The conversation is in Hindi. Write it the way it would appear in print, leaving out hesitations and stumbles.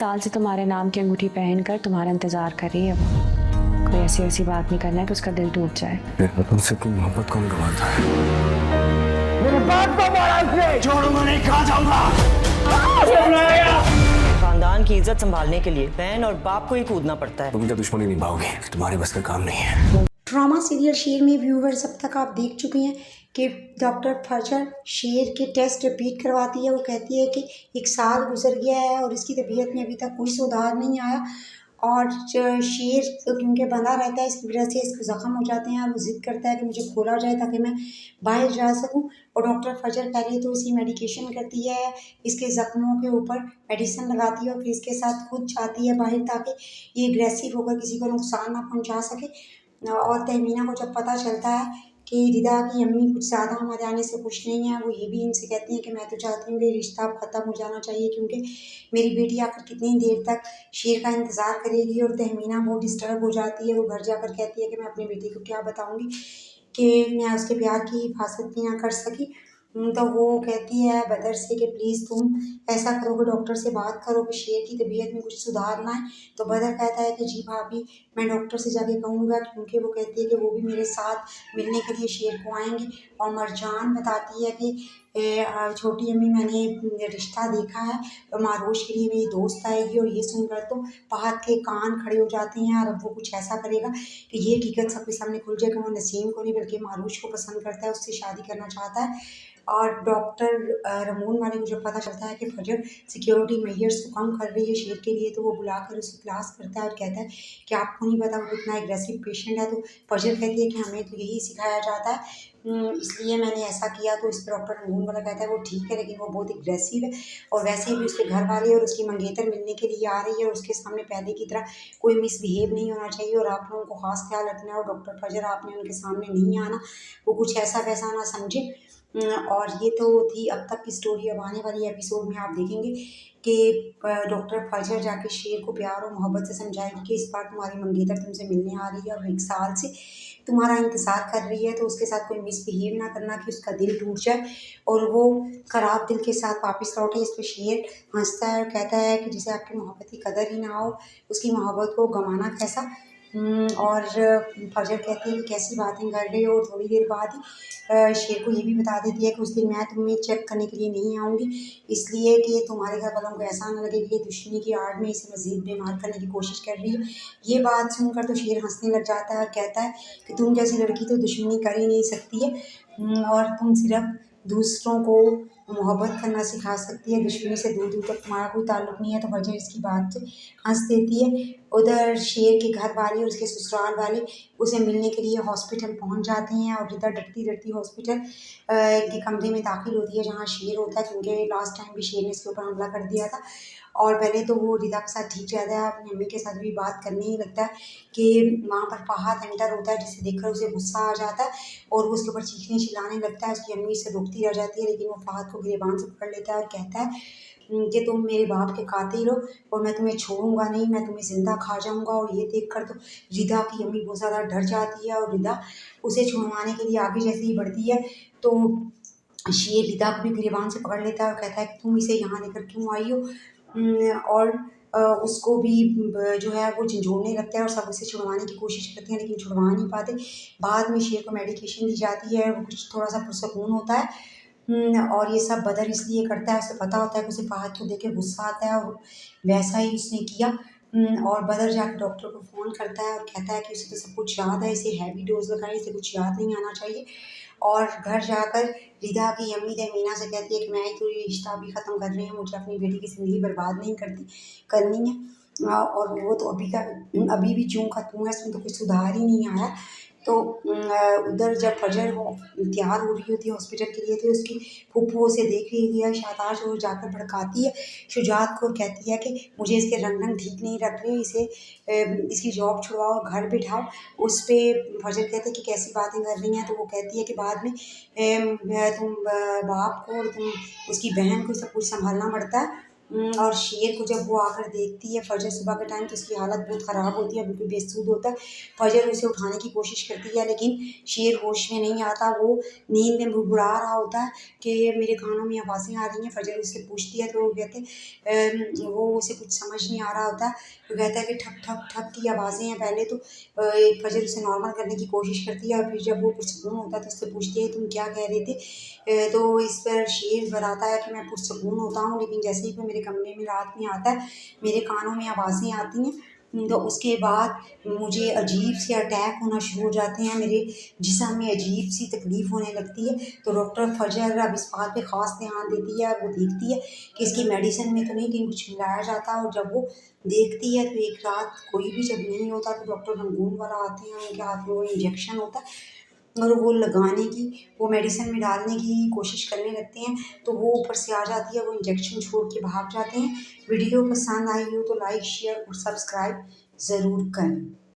साल से तुम्हारे नाम की अंगूठी पहनकर तुम्हारा इंतजार कर रही है। कोई ऐसी ऐसी बात नहीं करना है कि उसका दिल टूट जाए। मेरा तुमसे कोई मोहब्बत कौन गवाता है? मेरे बाप को मारा उसने। छोड़ूंगा नहीं, कहाँ जाऊंगा? खानदान की इज्जत संभालने के लिए बहन और बाप को ही कूदना पड़ता है। तुम क्या दुश्मनी निभाओगे? तुम्हारे बस का काम नहीं है। ड्रामा सीरियल शेर में व्यूवर्स अब तक आप देख चुके हैं कि डॉक्टर फजर शेर के टेस्ट रिपीट करवाती है। वो कहती है कि 1 साल गुजर गया है और इसकी तबीयत में अभी तक कोई सुधार नहीं आया और शेर क्योंकि बंधा रहता है इसकी वजह से इसको ज़ख्म हो जाते हैं और वो ज़िद करता है कि मुझे खोला जाए ताकि मैं बाहर जा सकूं। और डॉक्टर फजर पहले तो इसी मेडिकेशन करती है, इसके ज़ख्मों के ऊपर मेडिसिन लगाती है और फिर इसके साथ खुद जाती है बाहर ताकि ये एग्रेसिव होकर किसी को नुकसान ना पहुँचा सके। और तहमीना को जब पता चलता है कि रिदा की अम्मी कुछ ज़्यादा हमारे आने से खुश नहीं है, वो ये भी इनसे कहती हैं कि मैं तो चाहती हूँ कि रिश्ता अब ख़त्म हो जाना चाहिए क्योंकि मेरी बेटी आकर कितनी देर तक शेर का इंतज़ार करेगी। और तहमीना बहुत डिस्टर्ब हो जाती है। वो घर जाकर कहती है कि मैं अपनी बेटी को क्या बताऊँगी कि मैं उसके प्यार की हिफाजत भी ना कर सकी। तो वो कहती है बदर से कि प्लीज़ तुम ऐसा करो कि डॉक्टर से बात करो कि शेर की तबीयत में कुछ सुधार ना है। तो बदर कहता है कि जी भाभी, मैं डॉक्टर से जाके कहूँगा क्योंकि वो कहती है कि वो भी मेरे साथ मिलने के लिए शेर को आएंगे। और मरजान बताती है कि छोटी अम्मी मैंने रिश्ता देखा है और मारोश के लिए मेरी दोस्त आएगी। और ये सुनकर तो फहद के कान खड़े हो जाते हैं और अब वो कुछ ऐसा करेगा कि ये हकीकत सबके सामने खुल जाए कि वो नसीम को नहीं बल्कि मारूश को पसंद करता है, उससे शादी करना चाहता है। और डॉक्टर रमून वाले को जब पता चलता है कि फजर सिक्योरिटी मेजर्स को कम कर रही है शेर के लिए तो वो बुलाकर उसे क्लास करता है और कहता है कि आपको नहीं पता वो कितना एग्रेसिव पेशेंट है। तो फजर कहती है कि हमें तो यही सिखाया जाता है, इसलिए मैंने ऐसा किया। तो इस पर डॉक्टर रमून वाला कहता है वो ठीक है लेकिन वो बहुत एग्रेसिव है और वैसे भी उसके घर वाले और उसकी मंगेतर मिलने के लिए आ रही है और उसके सामने पहले की तरह कोई मिसबिहेव नहीं होना चाहिए और आप लोगों को खास ख्याल रखना है। और डॉक्टर फजर आपने उनके सामने नहीं आना, वो कुछ ऐसा वैसा ना समझे। और ये तो थी अब तक की स्टोरी। अब आने वाली एपिसोड में आप देखेंगे कि डॉक्टर फजर जाके शेर को प्यार और मोहब्बत से समझाएगी कि इस बार तुम्हारी मंगेतर तुमसे मिलने आ रही है और 1 साल से तुम्हारा इंतज़ार कर रही है तो उसके साथ कोई मिसबिहेव ना करना कि उसका दिल टूट जाए और वो ख़राब दिल के साथ वापस लौटे। इस पर शेर हंसता है और कहता है कि जिसे आपकी मोहब्बत की कदर ही ना हो उसकी मोहब्बत को गंवाना कैसा। और फजर कहती है कि कैसी बातें कर रही हो। और थोड़ी देर बाद ही शेर को ये भी बता देती है कि उस दिन मैं तुम्हें चेक करने के लिए नहीं आऊँगी इसलिए कि तुम्हारे घर वालों को ऐसा ना लगे कि ये दुश्मनी की आड़ में इसे मज़ीद बीमार करने की कोशिश कर रही है। ये बात सुनकर तो शेर हंसने लग जाता है और कहता है कि तुम जैसी लड़की तो दुश्मनी कर ही नहीं सकती है और तुम सिर्फ दूसरों को मोहब्बत करना सिखा सकती है, दुश्मनी से दूर दूर तक तुम्हारा कोई ताल्लुक नहीं है। तो फजर इसकी बात से हंस देती है। उधर शेर के घर वाले और उसके ससुराल वाले उसे मिलने के लिए हॉस्पिटल पहुंच जाते हैं और रिदा डरती डरती हॉस्पिटल के कमरे में दाखिल होती है जहां शेर होता है क्योंकि लास्ट टाइम भी शेर ने इसके ऊपर हमला कर दिया था। और पहले तो वो रिदा के साथ ठीक रहता है, अपनी अम्मी के साथ भी बात करने ही लगता है कि वहाँ पर फहद एंटर होता है जिसे देखकर उसे गुस्सा आ जाता है और वो उसके ऊपर चीखने चिल्लाने लगता है। उसकी अम्मी से रोकती रह जाती है लेकिन वो फहद को गिरेबान से पकड़ लेता है और कहता है कि तुम मेरे बाप के कातिल हो और मैं तुम्हें छोड़ूंगा नहीं, मैं तुम्हें ज़िंदा खा जाऊंगा। और ये देखकर तो रिदा की अम्मी बहुत ज़्यादा डर जाती है और रिदा उसे छुड़वाने के लिए आगे जैसे ही बढ़ती है तो शेर रिदा को भी गिरेबान से पकड़ लेता है और कहता है कि तुम इसे यहाँ लेकर क्यों आई हो। और उसको भी जो है वो झंझोड़ने लगता है और सब उसे छुड़वाने की कोशिश करते हैं लेकिन छुड़वा नहीं पाते। बाद में शेर को मेडिकेशन दी जाती है, वो कुछ थोड़ा सा पुरसकून होता है। और ये सब बदर इसलिए करता है, उसे पता होता है कि उसे फहद को देख के गुस्सा आता है और वैसा ही उसने किया। और बदर जाकर डॉक्टर को फ़ोन करता है और कहता है कि उसे तो सब कुछ याद है, इसे हैवी डोज लगाएं, इसे कुछ याद नहीं आना चाहिए। और घर जाकर रिदा की अम्मी तहमीना से कहती है कि मैं तो ये रिश्ता अभी ख़त्म कर रही हूँ, मुझे अपनी बेटी की ज़िंदगी बर्बाद नहीं करनी है। और वो तो अभी भी जूं का त्यों है, इसमें तो कुछ सुधार ही नहीं आया। तो उधर जब फजर वो तैयार हो रही होती है हॉस्पिटल के लिए तो उसकी फूफू उसे देख रही है शाताश और जाकर भड़काती है शुजात को और कहती है कि मुझे इसके रंग ठीक नहीं रख रहे, इसे इसकी जॉब छुड़वाओ, घर बिठाओ। उस पर फजर कहते हैं कि कैसी बातें कर रही हैं। तो वो कहती है कि बाद में तुम बाप को और तुम उसकी बहन को सब कुछ संभालना पड़ता है और शेर को जब वो आकर देखती है फजर सुबह के टाइम तो उसकी हालत बहुत ख़राब होती है, बिल्कुल बेसुध होता है। फजर उसे उठाने की कोशिश करती है लेकिन शेर होश में नहीं आता, वो नींद में बुड़बुड़ा रहा होता है कि मेरे कानों में आवाज़ें आ रही हैं। फजर उससे पूछती है तो वो कहते वो उसे कुछ समझ नहीं आ रहा होता, वो कहता है कि ठप ठप ठप की आवाज़ें हैं। पहले तो फजर उसे नॉर्मल करने की कोशिश करती है और फिर जब वो पुरसकून होता है तो उससे पूछती है तुम क्या कह रहे थे। तो इस पर शेर बताता है कि मैं पुरसकून होता हूँ लेकिन जैसे ही कोई मेरे कमरे में रात में आता है मेरे कानों में आवाज़ें आती हैं, तो उसके बाद मुझे अजीब से अटैक होना शुरू हो जाते हैं, मेरे जिस्म में अजीब सी तकलीफ़ होने लगती है। तो डॉक्टर फजर अब इस बात पे ख़ास ध्यान देती है और वो देखती है कि इसकी मेडिसिन में तो नहीं कहीं कुछ मिलाया जाता। और जब वो देखती है तो एक रात कोई भी जब नहीं होता तो डॉक्टर रंगून वाला आते हैं, उनके हाथ में वो इंजेक्शन होता है और वो लगाने की, वो मेडिसिन में डालने की कोशिश करने लगते हैं तो वो ऊपर से आ जाती है, वो इंजेक्शन छोड़ के भाग जाते हैं। वीडियो पसंद आई हो तो लाइक शेयर और सब्सक्राइब ज़रूर करें।